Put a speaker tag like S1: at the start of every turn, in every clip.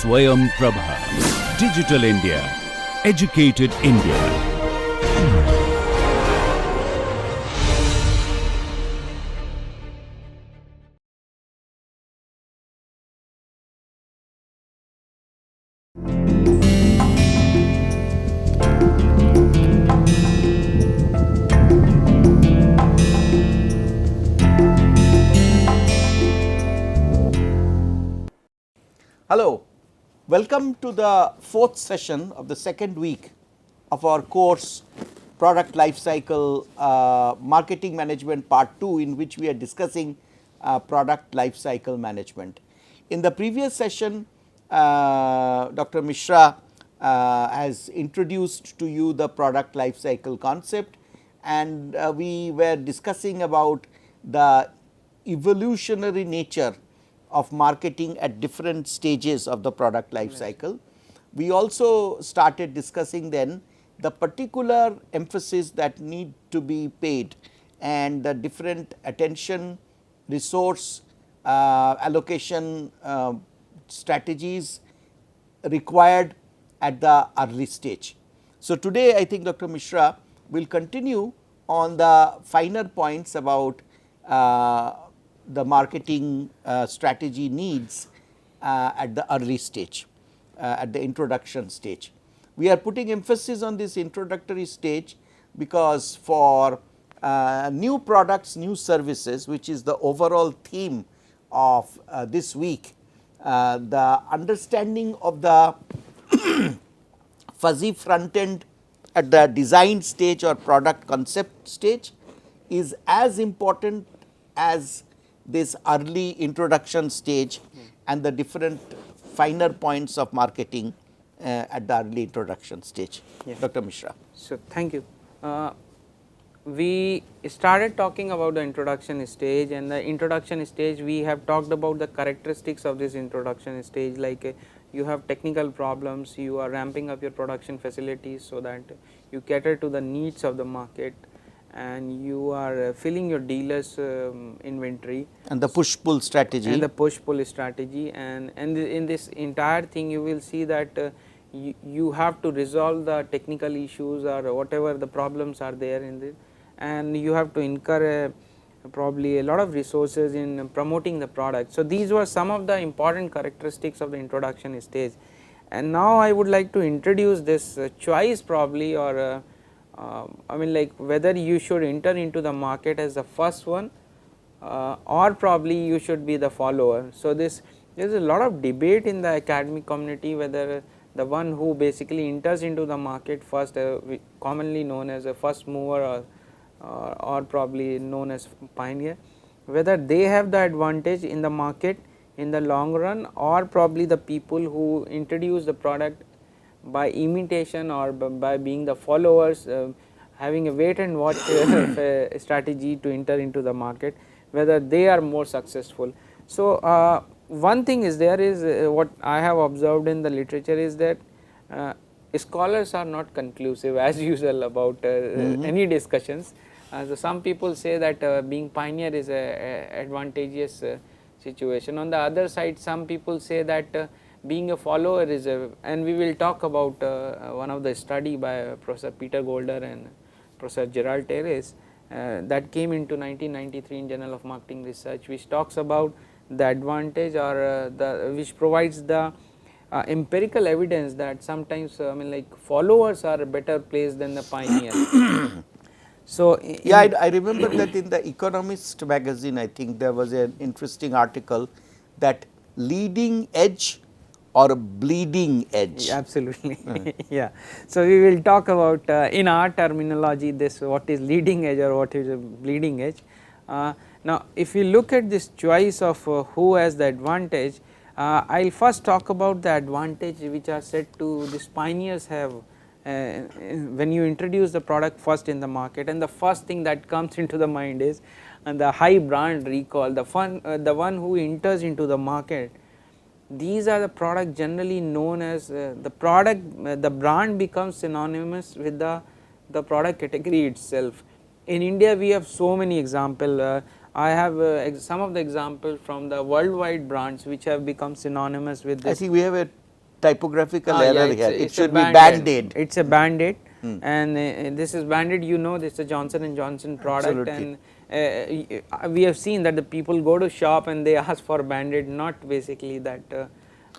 S1: Swayam Prabha. Digital India. Educated India.
S2: Hello, welcome to the fourth session of the second week of our course Product Lifecycle Marketing Management Part 2, in which we are discussing product lifecycle management. In the previous session, Dr. Mishra has introduced to you the product lifecycle concept, and we were discussing about the evolutionary nature of marketing at different stages of the product life cycle. We also started discussing then the particular emphasis that need to be paid and the different attention, resource allocation strategies required at the early stage. So, today I think Dr. Mishra will continue on the finer points about the marketing strategy needs at the early stage, at the introduction stage. We are putting emphasis on this introductory stage because for new products, new services, which is the overall theme of this week, the understanding of the fuzzy front end at the design stage or product concept stage is as important as this early introduction stage and the different finer points of marketing at the early introduction stage. Yes. Dr. Mishra.
S3: So, thank you. We started talking about the introduction stage, and the introduction stage we have talked about the characteristics of this introduction stage, like you have technical problems, you are ramping up your production facilities so that you cater to the needs of the market, and you are filling your dealers inventory
S2: and the push pull strategy
S3: and in this entire thing you will see that you have to resolve the technical issues or whatever the problems are there in this, and you have to incur probably a lot of resources in promoting the product. So, these were some of the important characteristics of the introduction stage, and now I would like to introduce this choice probably, or I mean like whether you should enter into the market as the first one or probably you should be the follower. So, there is a lot of debate in the academic community whether the one who basically enters into the market first, commonly known as a first mover or probably known as pioneer, whether they have the advantage in the market in the long run, or probably the people who introduce the product by imitation or by being the followers, having a wait and watch strategy to enter into the market, whether they are more successful. So, one thing is there is what I have observed in the literature is that scholars are not conclusive as usual about any discussions. So, some people say that being pioneer is a advantageous situation. On the other side, some people say that being a follower is and we will talk about one of the study by Professor Peter Golder and Professor Gerald Terrace that came into 1993 in Journal of Marketing Research, which talks about the advantage or which provides the empirical evidence that sometimes I mean like followers are better placed than the pioneer. So,
S2: yeah, I remember that in the Economist magazine, I think there was an interesting article that leading edge or a bleeding edge.
S3: Absolutely, yeah. So, we will talk about in our terminology this what is leading edge or what is a bleeding edge. Now, if you look at this choice of who has the advantage, I will first talk about the advantage which are said to these pioneers have when you introduce the product first in the market, and the first thing that comes into the mind is the high brand recall, the one who enters into the market. These are the product generally known as the product, the brand becomes synonymous with the product category itself. In India, we have so many examples. I have some of the examples from the worldwide brands which have become synonymous with this.
S2: I think we have a typographical
S3: Yeah,
S2: error
S3: it's
S2: here.
S3: a-
S2: It
S3: it's a
S2: should be
S3: Band-Aid.
S2: Band-Aid.
S3: It's a Band-Aid, and this is Band-Aid. You know, this is a Johnson and Johnson product,
S2: Absolutely.
S3: and we have seen that the people go to shop and they ask for Band-Aid, not basically that.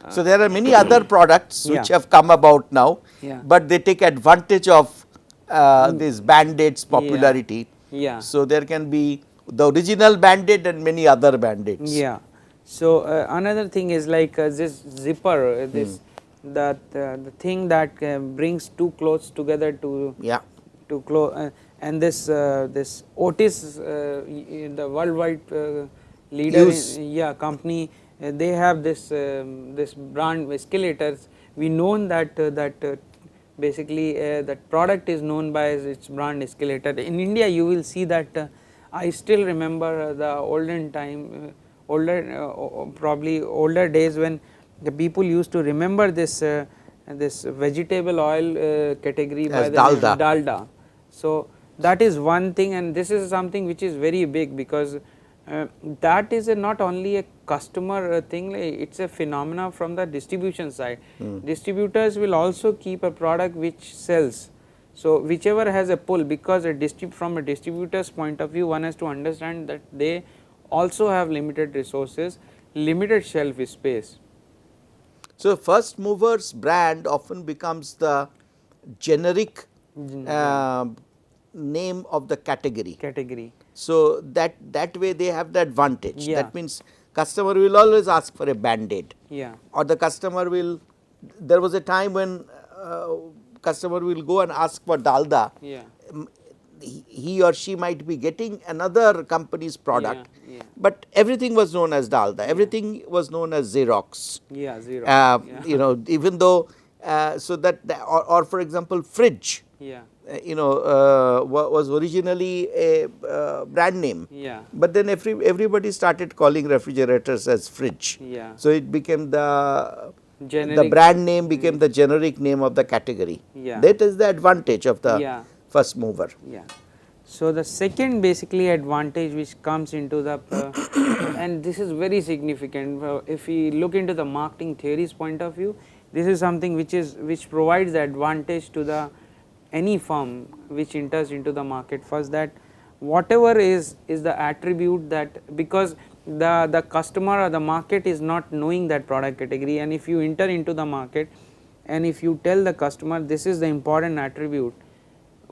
S2: So there are many other products which
S3: Yeah.
S2: have come about now,
S3: Yeah.
S2: but they take advantage of this Band-Aid's popularity.
S3: Yeah.
S2: So there can be the original Band-Aid and many other Band-Aids.
S3: Yeah. So another thing is like this zipper, this that the thing that brings two clothes together to
S2: Yeah.
S3: and this Otis, the worldwide leader,
S2: Use.
S3: company, they have this brand escalators. We known that basically that product is known by its brand escalator. In India, you will see that I still remember the olden time, probably older days when the people used to remember this this vegetable oil category by
S2: As
S3: the name
S2: dalda.
S3: dalda. So that is one thing, and this is something which is very big, because that is not only a customer thing, it is a phenomena from the distribution side. Distributors will also keep a product which sells. So whichever has a pull, because from a distributor's point of view, one has to understand that they also have limited resources, limited shelf space.
S2: So first mover's brand often becomes the generic name of the category. So that way they have the advantage.
S3: Yeah.
S2: That means customer will always ask for a Band-Aid.
S3: Yeah.
S2: Or the customer will, there was a time when customer will go and ask for dalda.
S3: Yeah.
S2: He or she might be getting another company's product,
S3: Yeah.
S2: but everything was known as dalda, everything was known as Xerox.
S3: Yeah, zero.
S2: You know, even though, so that, or for example, fridge,
S3: Yeah.
S2: you know, was originally a brand name.
S3: Yeah.
S2: But then everybody started calling refrigerators as fridge.
S3: Yeah.
S2: So it became the
S3: Generic.
S2: brand name became the generic name of the category.
S3: Yeah.
S2: That is the advantage of the
S3: Yeah.
S2: first mover.
S3: Yeah. So the second basically advantage which comes into the and this is very significant. If we look into the marketing theories point of view, this is something which provides the advantage to the any firm which enters into the market. First, that whatever is the attribute that, because the customer or the market is not knowing that product category, and if you enter into the market and if you tell the customer this is the important attribute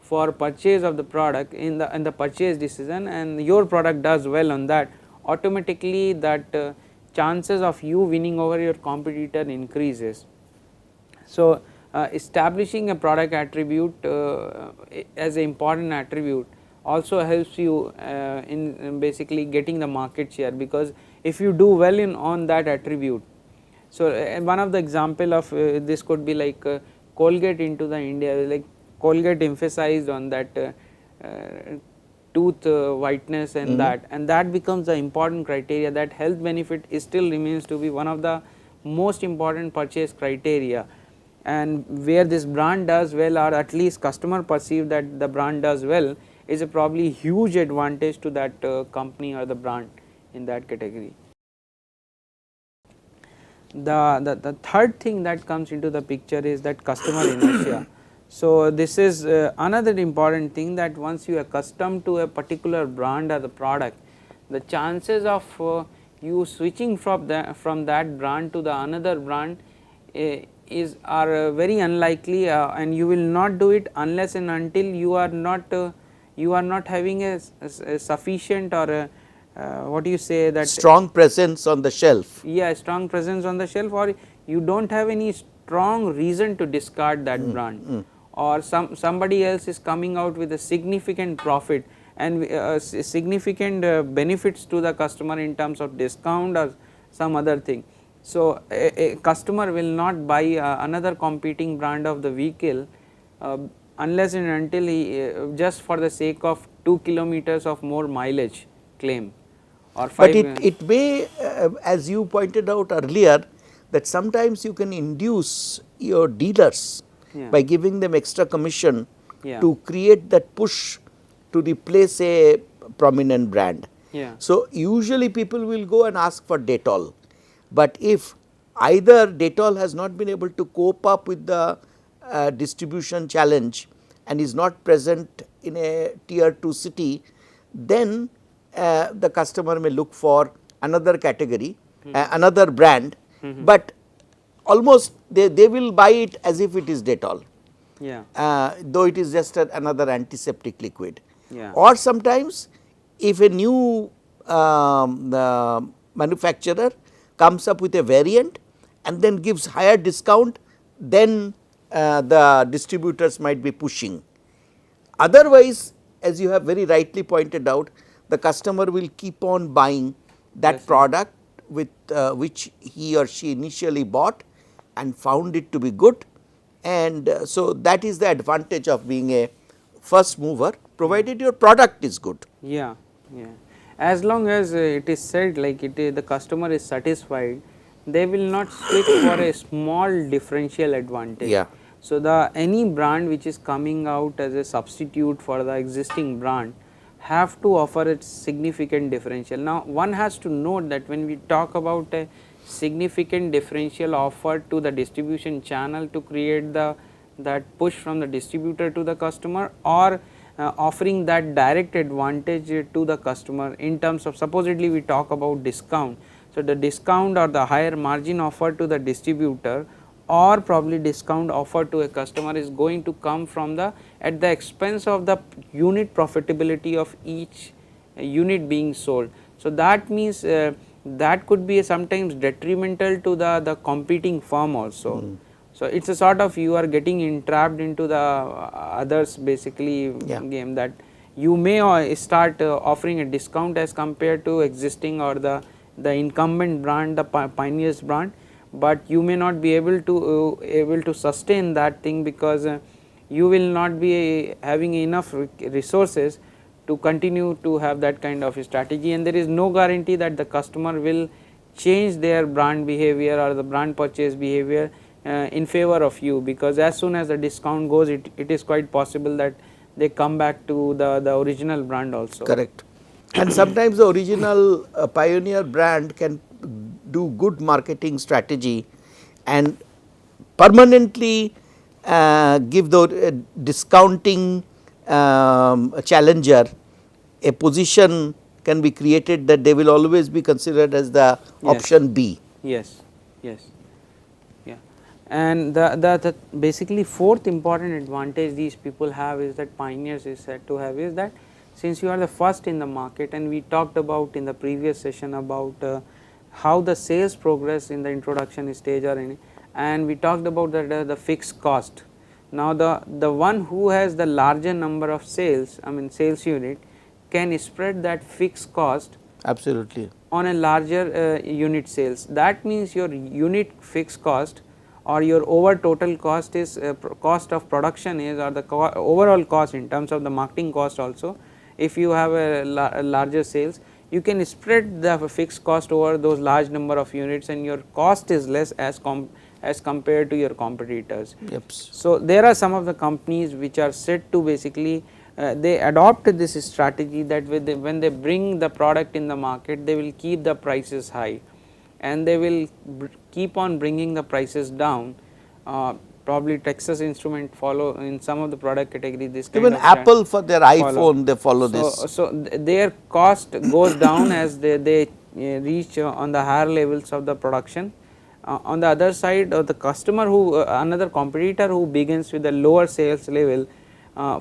S3: for purchase of the product in the purchase decision, and your product does well on that, automatically that chances of you winning over your competitor increases. So establishing a product attribute as an important attribute also helps you in basically getting the market share, because if you do well on that attribute. So one of the example of this could be like Colgate into the India, like Colgate emphasized on that tooth whiteness and that becomes the important criteria, that health benefit still remains to be one of the most important purchase criteria, and where this brand does well, or at least customer perceive that the brand does well, is a probably huge advantage to that company or the brand in that category. The third thing that comes into the picture is that customer inertia. So this is another important thing, that once you are accustomed to a particular brand or the product, the chances of you switching from that brand to the another brand are very unlikely, and you will not do it unless and until you are not having a sufficient or what do you say, that
S2: strong presence on the shelf.
S3: Yeah, strong presence on the shelf, or you don't have any strong reason to discard that brand, or somebody else is coming out with a significant profit and significant benefits to the customer in terms of discount or some other thing. So a customer will not buy another competing brand of the vehicle unless and until he just for the sake of 2 kilometers of more mileage claim, or 5.
S2: But it may, as you pointed out earlier, that sometimes you can induce your dealers by giving them extra commission to create that push to replace a prominent brand.
S3: Yeah.
S2: So usually people will go and ask for Dettol, but if either Dettol has not been able to cope up with the distribution challenge and is not present in a tier 2 city, then the customer may look for another category, another brand, but almost they will buy it as if it is Dettol, though it is just another antiseptic liquid. Or sometimes if a new manufacturer comes up with a variant and then gives higher discount, then the distributors might be pushing. Otherwise, as you have very rightly pointed out, the customer will keep on buying that product with which he or she initially bought and found it to be good, and so that is the advantage of being a first mover, provided your product is good.
S3: Yeah. As long as it is said like the customer is satisfied, they will not switch for a small differential advantage. So the any brand which is coming out as a substitute for the existing brand have to offer a significant differential. Now one has to note that when we talk about a significant differential offer to the distribution channel to create that push from the distributor to the customer, or offering that direct advantage to the customer in terms of, supposedly we talk about discount. So the discount or the higher margin offered to the distributor or probably discount offered to a customer is going to come from the at the expense of the unit profitability of each unit being sold. So that means that could be sometimes detrimental to the competing firm also. So it is a sort of you are getting entrapped into the others basically game, that you may start offering a discount as compared to existing or the incumbent brand, the pioneers brand, but you may not be able to sustain that thing because you will not be having enough resources to continue to have that kind of a strategy, and there is no guarantee that the customer will change their brand behavior or the brand purchase behavior in favor of you, because as soon as the discount goes, it is quite possible that they come back to the original brand also.
S2: Correct. And sometimes the original pioneer brand can do good marketing strategy and permanently give the discounting challenger a position can be created that they will always be considered as the option B.
S3: Yes. And the basically fourth important advantage these people have is that pioneers is said to have is that since you are the first in the market, and we talked about in the previous session about how the sales progress in the introduction stage are in, and we talked about the fixed cost. Now the one who has the larger number of sales, I mean sales unit, can spread that fixed cost
S2: absolutely
S3: on a larger unit sales. That means your unit fixed cost or your over total cost is cost of production is, or the overall cost in terms of the marketing cost also. If you have a larger sales, you can spread the fixed cost over those large number of units, and your cost is less as compared to your competitors. So there are some of the companies which are said to basically they adopt this strategy that when they bring the product in the market, they will keep the prices high and they will keep on bringing the prices down. Probably Texas Instrument follow in some of the product category this kind
S2: even
S3: of
S2: Apple for their iPhone they follow this.
S3: So their cost goes down as they reach on the higher levels of the production. On the other side, the customer who another competitor who begins with a lower sales level,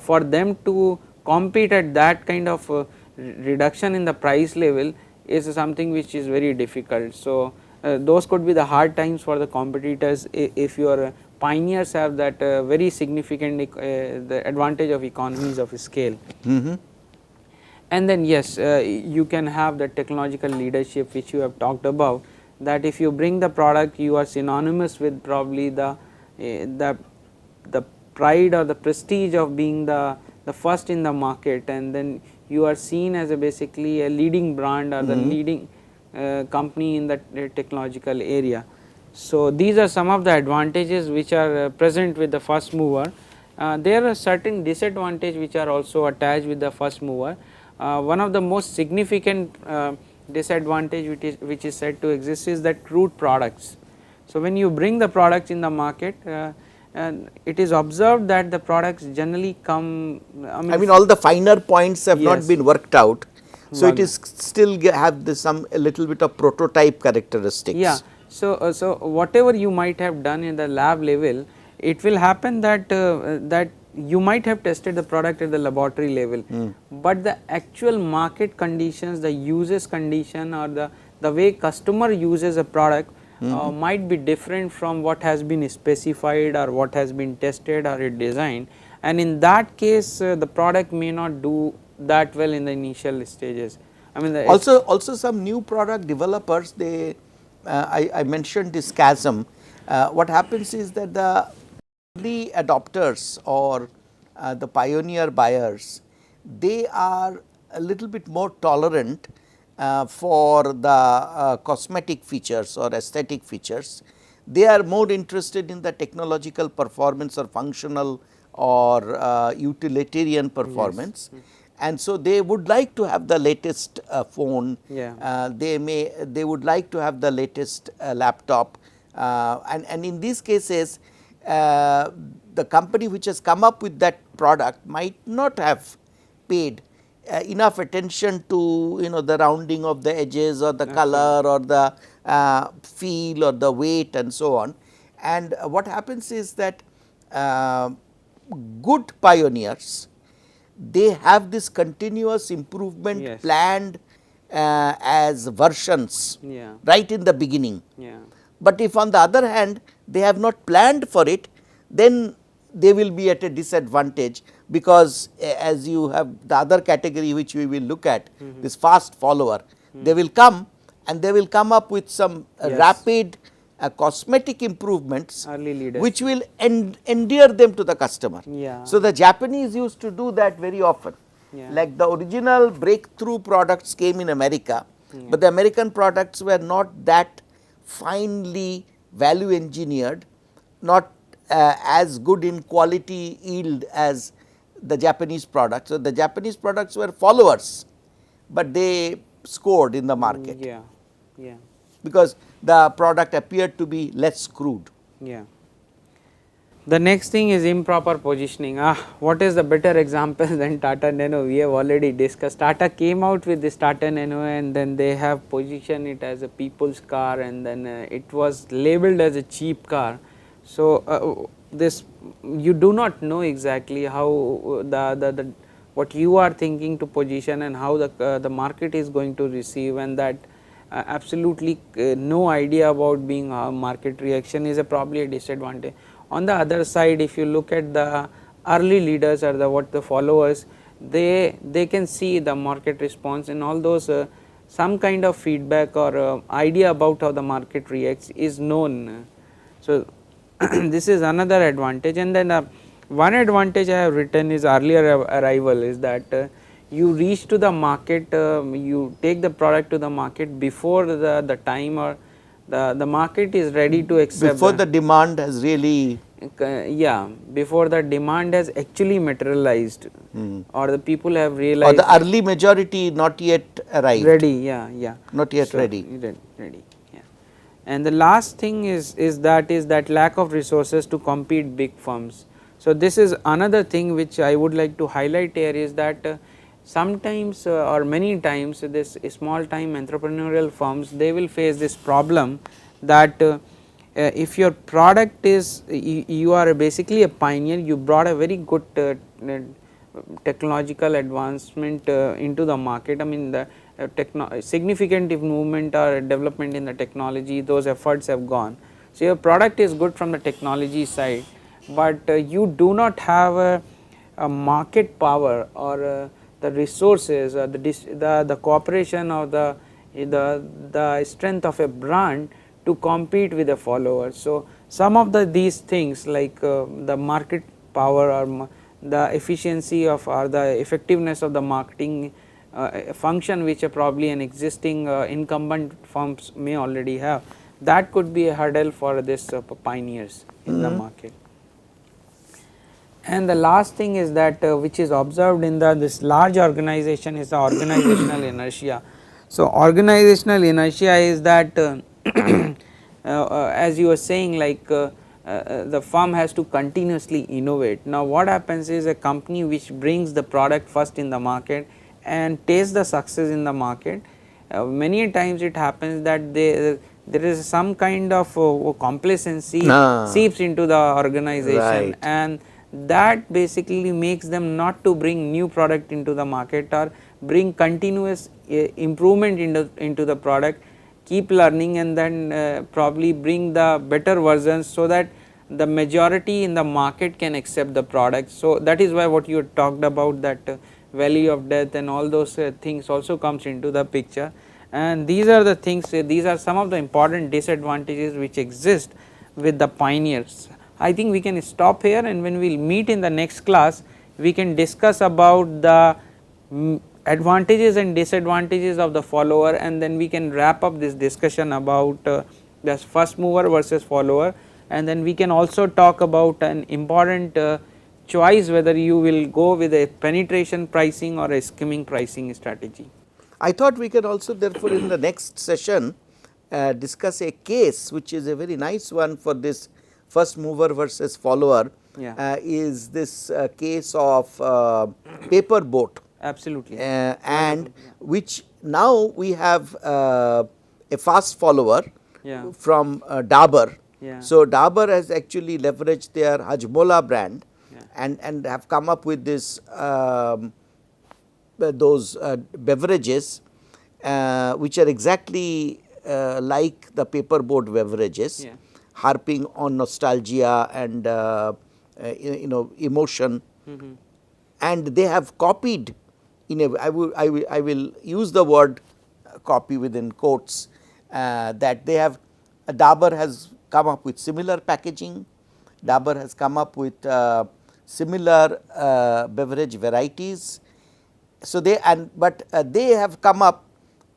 S3: for them to compete at that kind of reduction in the price level is something which is very difficult. So those could be the hard times for the competitors if your pioneers have that very significant the advantage of economies of scale. And then yes, you can have the technological leadership which you have talked about, that if you bring the product, you are synonymous with probably the pride or the prestige of being the first in the market, and then you are seen as basically a leading brand or the leading company in the technological area. So these are some of the advantages which are present with the first mover. There are certain disadvantages which are also attached with the first mover. One of the most significant disadvantage which is said to exist is that crude products. So, when you bring the products in the market, and it is observed that the products generally come,
S2: I mean all the finer points have not
S3: Yes.
S2: been worked out. So, it
S3: Worked.
S2: is still have this some a little bit of prototype characteristics.
S3: Yeah. So, so whatever you might have done in the lab level, it will happen that that you might have tested the product at the laboratory level, but the actual market conditions, the uses condition, or the way customer uses a product might be different from what has been specified or what has been tested or designed, and in that case the product may not do that well in the initial stages. I mean
S2: Also some new product developers, they I mentioned this chasm. What happens is that the early adopters or the pioneer buyers, they are a little bit more tolerant for the cosmetic features or aesthetic features. They are more interested in the technological performance or functional or utilitarian performance. And so, they would like to have the latest phone,
S3: Yeah.
S2: they would like to have the latest laptop, and in these cases the company which has come up with that product might not have paid enough attention to the rounding of the edges or the color or the feel or the weight and so on. And what happens is that good pioneers, they have this continuous improvement
S3: Yes.
S2: planned as versions
S3: Yeah.
S2: right in the beginning.
S3: Yeah.
S2: But if on the other hand they have not planned for it, then they will be at a disadvantage, because as you have the other category which we will look at, this fast follower, they will come and they will come up with some
S3: Yes.
S2: rapid cosmetic improvements
S3: Early leaders.
S2: which will endear them to the customer.
S3: Yeah.
S2: So, the Japanese used to do that very often.
S3: Yeah.
S2: Like the original breakthrough products came in America, but the American products were not that finely value engineered, not as good in quality yield as the Japanese products. So, the Japanese products were followers, but they scored in the market
S3: Yeah. Yeah.
S2: because the product appeared to be less crude.
S3: Yeah. The next thing is improper positioning. What is the better example than Tata Nano? We have already discussed. Tata came out with this Tata Nano and then they have positioned it as a people's car, and then it was labeled as a cheap car. So, this you do not know exactly how the what you are thinking to position and how the market is going to receive, and that absolutely no idea about being market reaction is probably a disadvantage. On the other side, if you look at the early leaders or the followers, they can see the market response, and all those some kind of feedback or idea about how the market reacts is known. So, this is another advantage. And then one advantage I have written is earlier arrival, is that you reach to the market, you take the product to the market before the time or the market is ready to accept.
S2: Before the demand has really
S3: Yeah, before the demand has actually materialized, or the people have
S2: or
S3: realized.
S2: the early majority not yet arrived.
S3: Ready, yeah, yeah.
S2: Not yet ready.
S3: Ready, yeah. And the last thing is that lack of resources to compete big firms. So, this is another thing which I would like to highlight here, is that sometimes or many times this small time entrepreneurial firms, they will face this problem that if your product is, you are basically a pioneer, you brought a very good technological advancement into the market. I mean the significant movement or development in the technology, those efforts have gone. So, your product is good from the technology side, but you do not have a market power or the resources or the cooperation or the strength of a brand to compete with the followers. So, some of these things like the market power or the efficiency of or the effectiveness of the marketing function, which probably an existing incumbent firms may already have, that could be a hurdle for this pioneers in the market. And the last thing is that which is observed in this large organization is the organizational inertia. So, organizational inertia is that as you were saying, like the firm has to continuously innovate. Now what happens is a company which brings the product first in the market and tastes the success in the market, many times it happens that there is some kind of complacency seeps into the organization,
S2: Right.
S3: and that basically makes them not to bring new product into the market or bring continuous improvement into the product, keep learning, and then probably bring the better versions so that the majority in the market can accept the product. So that is why what you talked about, that valley of death and all those things also comes into the picture, and these are the things, these are some of the important disadvantages which exist with the pioneers. I think we can stop here, and when we will meet in the next class we can discuss about the advantages and disadvantages of the follower, and then we can wrap up this discussion about the first mover versus follower, and then we can also talk about an important choice, whether you will go with a penetration pricing or a skimming pricing strategy.
S2: I thought we can also therefore in the next session discuss a case which is a very nice one for this first mover versus follower.
S3: Yeah.
S2: Is this case of paper boat.
S3: Absolutely.
S2: And which now we have a fast follower
S3: Yeah.
S2: from Dabur.
S3: Yeah.
S2: So Dabur has actually leveraged their Hajmola brand,
S3: Yeah.
S2: and have come up with this those beverages which are exactly like the paper boat beverages,
S3: Yeah.
S2: harping on nostalgia and emotion. And they have copied in a, I will use the word copy within quotes, that they have, Dabur has come up with similar packaging, Dabur has come up with similar beverage varieties. So they but they have come up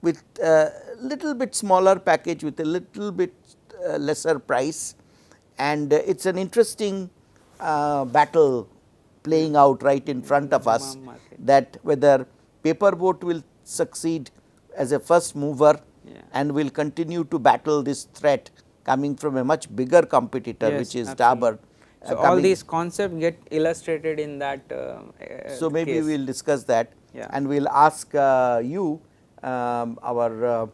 S2: with a little bit smaller package with a little bit lesser price, and it is an interesting battle playing out right in front of us, that whether paper boat will succeed as a first mover and will continue to battle this threat coming from a much bigger competitor, which is Dabur.
S3: So all these concepts get illustrated in that
S2: so maybe
S3: case.
S2: we will discuss that, and we will ask you, our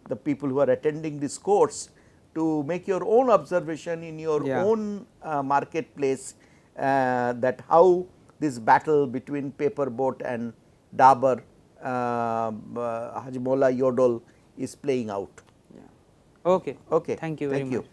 S2: the people who are attending this course, to make your own observation in your own marketplace, that how this battle between paper boat and Dabur, Hajmola Yodel is playing out.
S3: Okay.
S2: Okay.
S3: Thank you very much.